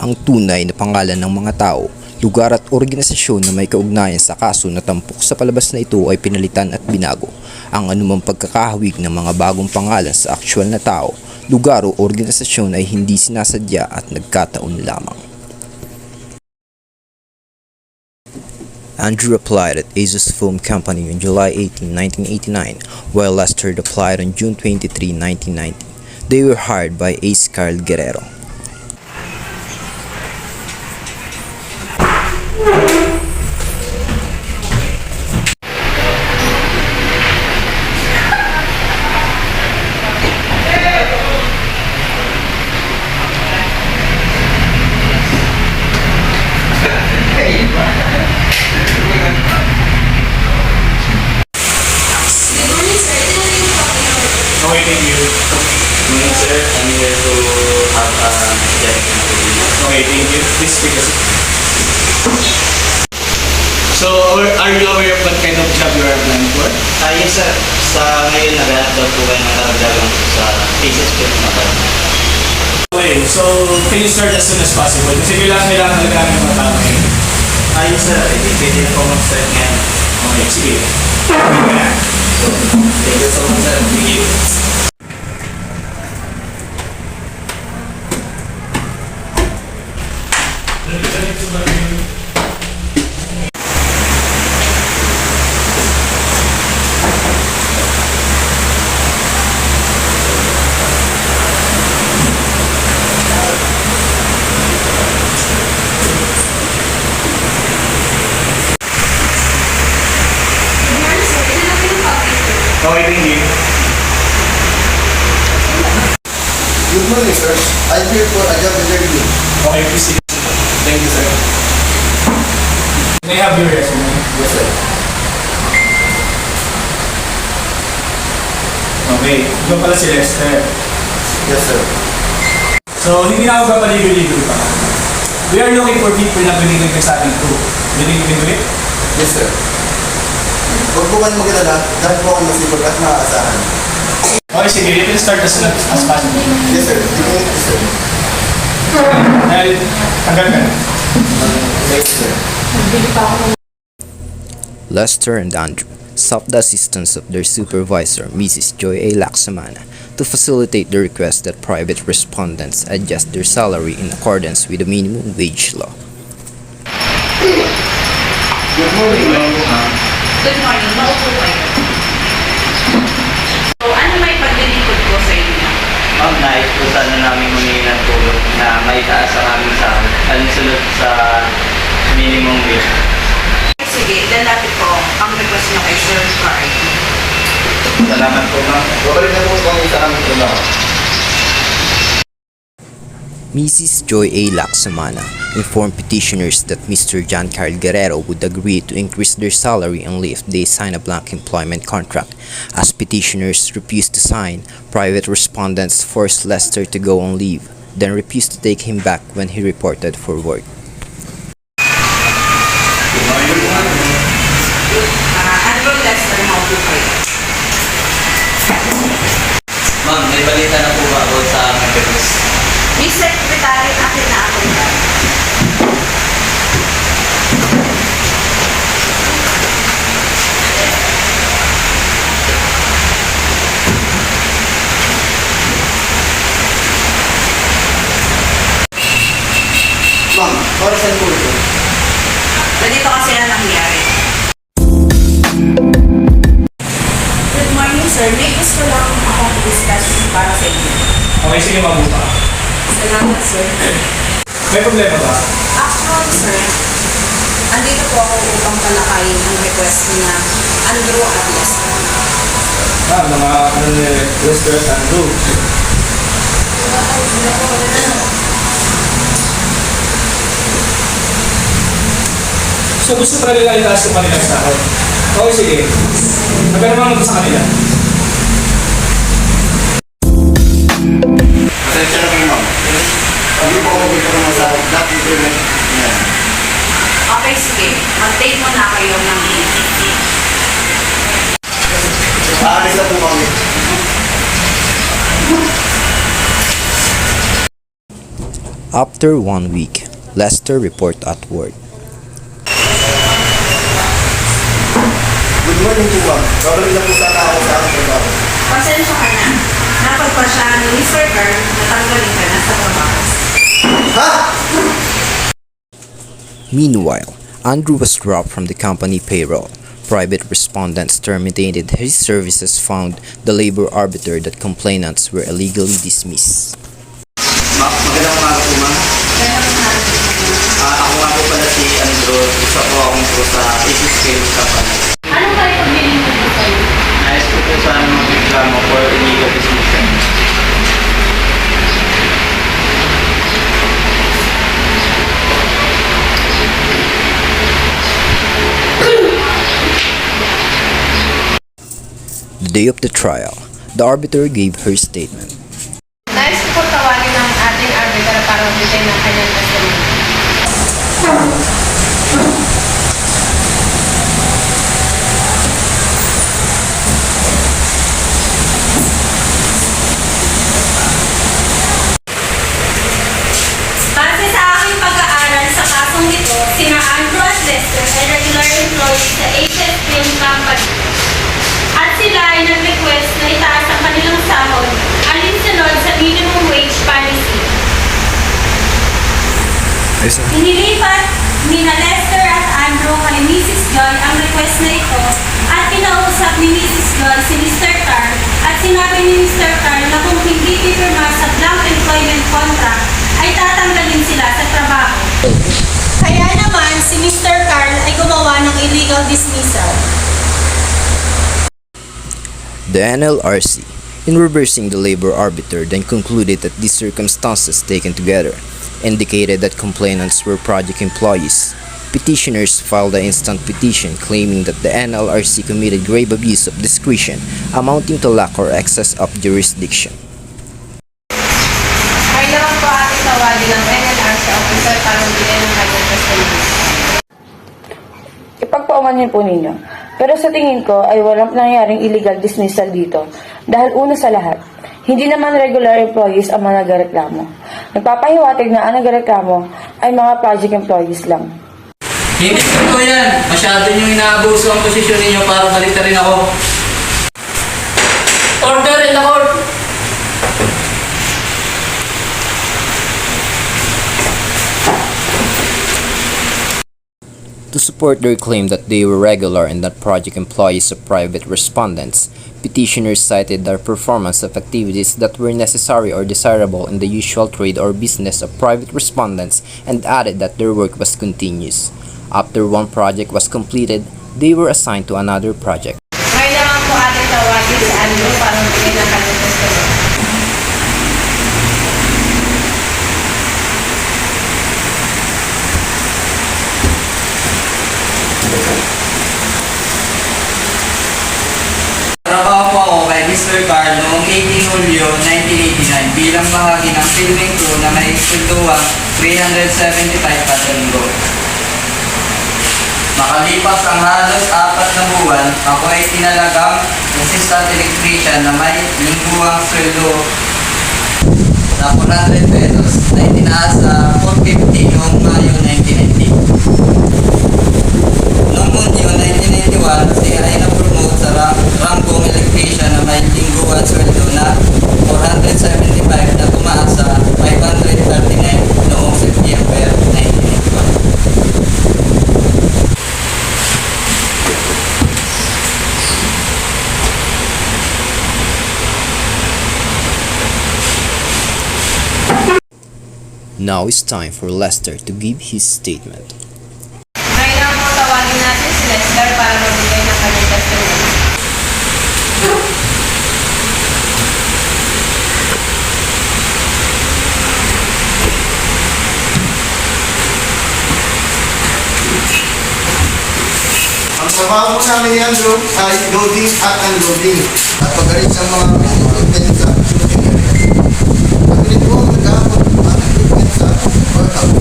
ang tunay na pangalan ng mga tao, lugar at organisasyon na may kaugnayan sa kaso na tampok sa palabas na ito ay pinalitan at binago. Ang anumang pagkakahawig ng mga bagong pangalan sa aktwal na tao, lugar o organisasyon ay hindi sinasadya at nagkataon lamang. Andrew applied at Asus Film Company on July 18, 1989, while Lester applied on June 23, 1990. They were hired by Ace Carl Guerrero. Okay, thank you. Morning, sir. I'm here to have a check. Okay, thank you. Please take a seat. So, are you aware of what kind of job you are applying for? Yes, sir. Sa ngayon, naghanap daw po kayo ng karagdagang sa cases po na parang. Okay, so can you start as soon as possible? Kasi kailangan talaga ng mga tao ngayon. Yes, sir. Pwede na po mag-start ngayon. Okay, sige. Thank you so much, sir. Thank you. Okay, thank you. Good morning, sir. I'm here for a job interview. Okay, please sit. Thank you, sir. May I have your resume? Yes, sir. Okay, ikaw pala si Lester. Yes, sir. So, hindi na ako papaligo-ligo pa. We are looking for people na binigay ka sa ating crew. Binigay ka do it? Yes, sir. Huwag po kayo mag-alala dahil po ako masipag at maaasahan. Okay, sige. You can start as soon as possible. Yes, sir. Yes, sir. Dahil, hanggang ka na. Yes, sir. Lester and Andrew sought the assistance of their supervisor, Mrs. Joy A. Laksamana, to facilitate the request that private respondents adjust their salary in accordance with the minimum wage law. Good morning, ma'am. Good morning, maupo kayo. So, ano may paglilipod ko sa inyo? Ma'am, naipusan na namin humingi ng tulong na may taas ang aming sahod alinsunod sa minimum wage. Sige, lalapit ko ang request nyo kay Sir Carl. Salamat po, ma'am. Babalik na po kami sa aming trabaho. Mrs. Joy A. Laksamana informed petitioners that Mr. John Carl Guerrero would agree to increase their salary only if they sign a blank employment contract. As petitioners refused to sign, private respondents forced Lester to go on leave, then refused to take him back when he reported for work. Andrew Lester, maupo kayo. Ma'am, may balita na po ba about sa aming request? Miss Secretary, akin na ako yan. Ma'am, para saan po ito? Ganito kasi na nangyari. Good morning, sir. May gusto lang akong discuss para sa inyo. Okay, sige, mabuka. Salamat, sir. May problema ba? Actually, sir, andito po ako upang talakayin ang request niya, Andrew at Lester. Mga Lester at Andrew. So gusto talaga nila itaas yung kanilang sahod. Okay, sige. Magkano naman ito sa kanila? Pasensya na kayo, ma'am. Hindi po ako magkaroon sa black implement. Yan. Okay, sige. Mag-take mo na kayo ng Aalis na po kami. After 1 week, Lester report at work. Good morning po ma'am. Babalik na po sana ako sa aking trabaho. Pasensya ka na. Napagpasya ni Mr. Carl na tanggalin ka na sa trabaho. Ha? Meanwhile, Andrew was dropped from the company payroll. Private respondents terminated his services, found the labor arbiter that complainants were illegally dismissed. Magandang umaga po, ma'am. Ako nga po pala si Andrew. Isa po akong po sa AC Scale Company. Anong kayo pagbiling mo po kayo? Nais ko po sana magreklamo for illegal dismissal. The day of the trial, the arbiter gave her statement. Nais ko po tawagin ang ating arbiter para magbigay ng kanyang testimony. Base sa aking pag-aaral sa kasong ito, sina Andrew at Lester ay regular employees sa HS Film Company. At sila ay nag-request na itaas ang kanilang sahod alinsunod sa minimum wage policy. Inilipat ni na Lester at Andrew kay Mrs. Joy ang request na ito at kinausap ni Mrs. Joy si Mr. Carl at sinabi ni Mr. Carl na kung hindi pipirma sa blank employment contract ay tatanggalin sila sa trabaho. Kaya naman si Mr. Carl ay gumawa ng illegal dismissal. The NLRC, in reversing the labor arbiter, then concluded that these circumstances taken together indicated that complainants were project employees. Petitioners filed an instant petition claiming that the NLRC committed grave abuse of discretion amounting to lack or excess of jurisdiction. Ay naman po ating tawagin ng NLRC officer para magbigay ng kanyang testimony. Ipagpauman niyo po ninyo. Pero sa tingin ko ay walang nangyaring illegal dismissal dito dahil una sa lahat, hindi naman regular employees ang mga nagreklamo. Nagpapahiwatig na ang nagreklamo ay mga project employees lang. Hindi ko yan. Masyado nyo inaabuso ang posisyon ninyo para balik rin ako. Order in the court! To support their claim that they were regular and not project employees of private respondents, petitioners cited their performance of activities that were necessary or desirable in the usual trade or business of private respondents and added that their work was continuous. After one project was completed, they were assigned to another project. Ngayon naman po ating tawagin si Andrew para magbigay ng kanyang testimony. Trabaho po ako kay Mr. Carl noong 18 Hulyo 1989 bilang bahagi ng filming crew na may swelduang 375 kada linggo. Makalipas ang halos 4 na buwan, ako ay tinalagang assistant electrician na may lingguang sweldo na 400 pesos na itinaas sa 450 noong Mayo 1990. Noong Hunyo 1991, siya ay na-promote sa ranggong electrician na may lingguan sweldo na 475 na tumaas sa 539 noong September 1991. Now it's time for Lester to give his statement. Ngayon naman po tawagin natin si Lester para magbigay ng kanyang testimony. Ang trabaho po namin ni Andrew ay loading at unloading at pag-arrange ang mga equipment sa shooting area. At ulit po ang nag-aapot ang equipment sa workout.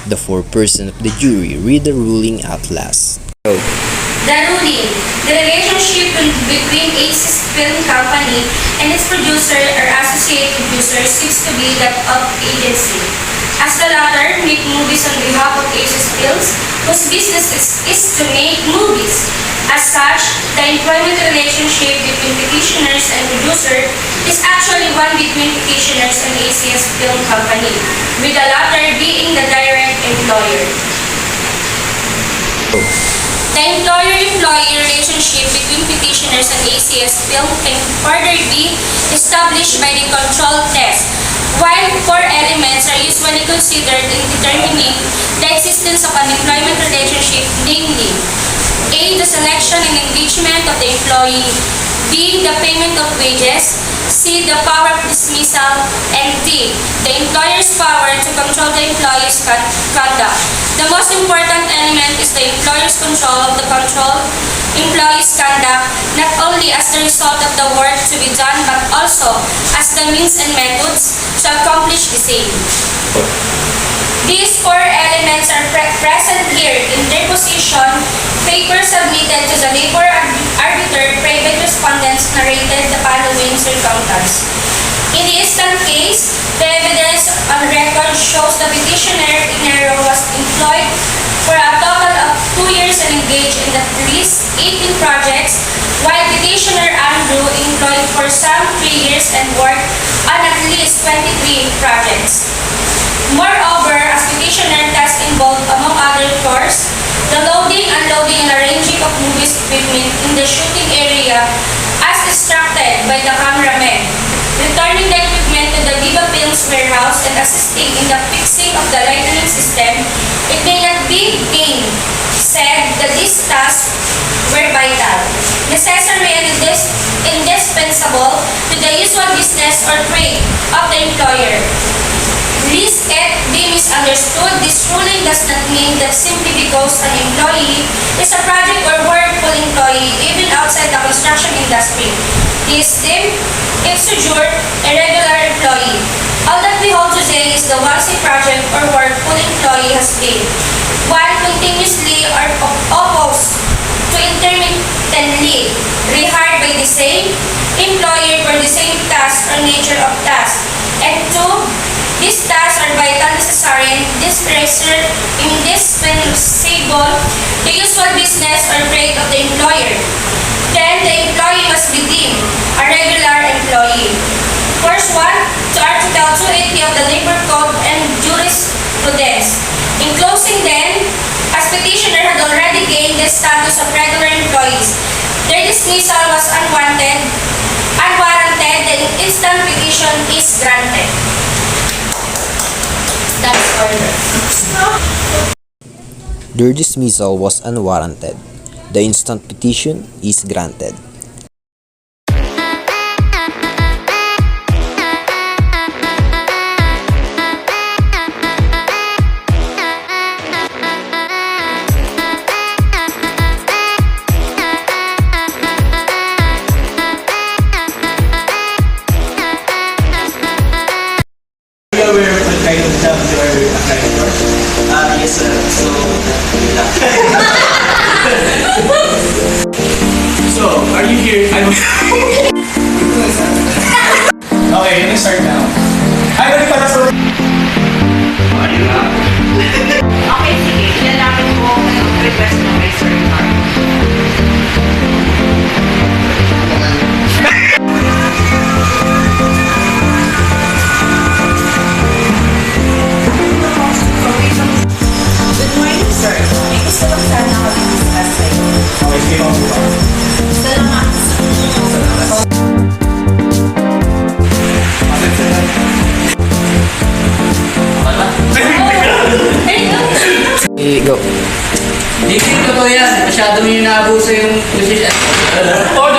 the foreperson of the jury read the ruling at last. The ruling, the relationship between ACES Film Company and its producer or associate producer seems to be that of agency, as the latter make movies on behalf of ACES Films, whose business is to make movies. As such, the employment relationship between petitioners and producer is actually one between petitioners and ACS Film Company, with the latter being the direct employer. The employer-employee relationship between petitioners and ACS Film can further be established by the control test, while four elements are usually considered in determining the existence of an employment relationship, namely: A. The selection and engagement of the employee. B. The payment of wages. C. The power of dismissal. And D. The employer's power to control the employee's conduct. The most important element is the employer's control of the employee's conduct, not only as the result of the work to be done, but also as the means and methods to accomplish the same. These four elements are present here in their position. Paper submitted to the labor arbiter, private respondents narrated the following circumstance. In the instant case, the evidence on record shows the petitioner Inero was employed for a total of 2 years and engaged in at least 18 projects, while petitioner Andrew employed for some 3 years and worked on at least 23 projects. Moreover, as petitioner task involved, among other chores, the loading, unloading, and arranging of movies equipment in the shooting area as instructed by the cameraman, returning the equipment to the Viva Films warehouse and assisting in the fixing of the lighting system. It may not be gained said that these tasks were vital, necessary, and indispensable to the usual business or trade of the employer. Lest it be misunderstood, this ruling does not mean that simply because an employee is a project or workful employee, even outside the construction industry, he is deemed exujure a regular employee. All that we hold today is the once a project or workful employee has been, one continuously or opposed to intermittently rehired by the same employer for the same task or nature of task, and two, these tasks are vital, necessary, and indispensable to usual business or trade of the employer. Then, the employee must be deemed a regular employee. First one, to Article 280 of the Labor Code and Jurisprudence. In closing then, as petitioner had already gained the status of regular employees, their dismissal was unwarranted, the instant petition is granted. That's order. Their dismissal was unwarranted. The instant petition is granted. Are you aware of the kind of job you are applying for? Yes, sir. So, So, are you here? Okay, let me start now. Ay, balik pala sa... Okay, sige. Ilalapit ko yung request mo kay Sir Mark. Good morning, sir. May gusto lang sana ako discuss sa'yo. Okay, sige ako po. Salamat. Go. hindi ko totoo yan. Masyado mo yung naabuso yung position. Order!